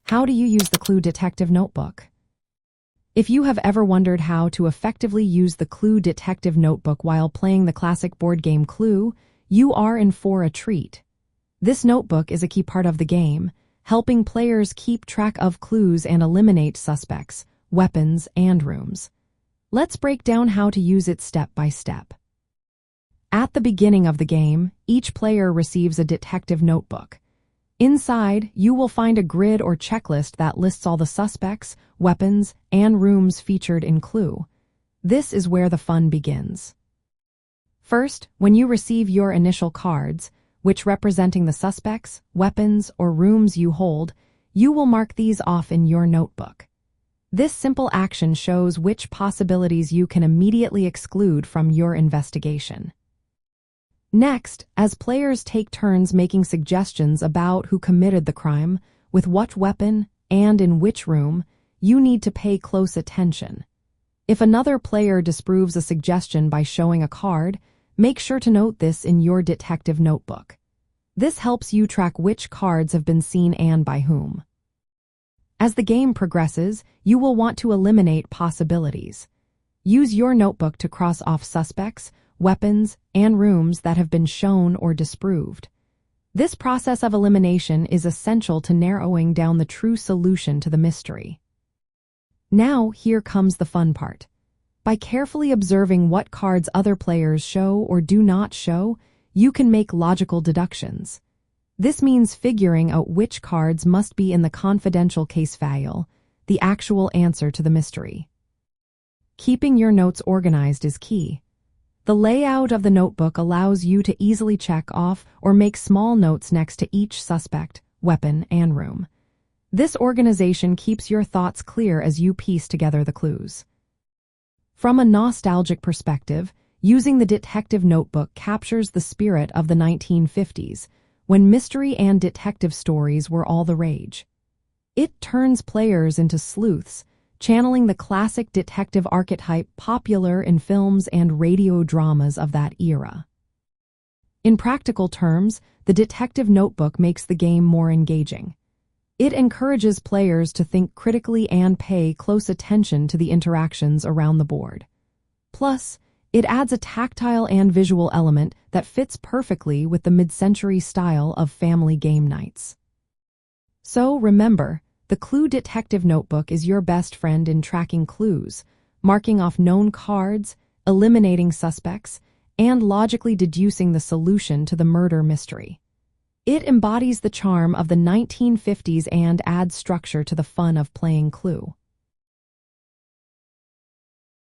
How do you use the Clue Detective Notebook? If you have ever wondered how to effectively use the Clue Detective Notebook while playing the classic board game Clue, you are in for a treat. This notebook is a key part of the game, helping players keep track of clues and eliminate suspects, weapons, and rooms. Let's break down how to use it step by step. At the beginning of the game, each player receives a detective notebook. Inside, you will find a grid or checklist that lists all the suspects, weapons, and rooms featured in Clue. This is where the fun begins. First, when you receive your initial cards, which representing the suspects, weapons, or rooms you hold, you will mark these off in your notebook. This simple action shows which possibilities you can immediately exclude from your investigation. Next, as players take turns making suggestions about who committed the crime, with what weapon, and in which room, you need to pay close attention. If another player disproves a suggestion by showing a card, make sure to note this in your detective notebook. This helps you track which cards have been seen and by whom. As the game progresses, you will want to eliminate possibilities. Use your notebook to cross off suspects, weapons, and rooms that have been shown or disproved. This process of elimination is essential to narrowing down the true solution to the mystery. Now, here comes the fun part. By carefully observing what cards other players show or do not show, you can make logical deductions. This means figuring out which cards must be in the confidential case file, the actual answer to the mystery. Keeping your notes organized is key. The layout of the notebook allows you to easily check off or make small notes next to each suspect, weapon, and room. This organization keeps your thoughts clear as you piece together the clues. From a nostalgic perspective, using the detective notebook captures the spirit of the 1950s, when mystery and detective stories were all the rage. It turns players into sleuths, channeling the classic detective archetype popular in films and radio dramas of that era. In practical terms, the detective notebook makes the game more engaging. It encourages players to think critically and pay close attention to the interactions around the board. Plus, it adds a tactile and visual element that fits perfectly with the mid-century style of family game nights. So remember, the Clue Detective Notebook is your best friend in tracking clues, marking off known cards, eliminating suspects, and logically deducing the solution to the murder mystery. It embodies the charm of the 1950s and adds structure to the fun of playing Clue.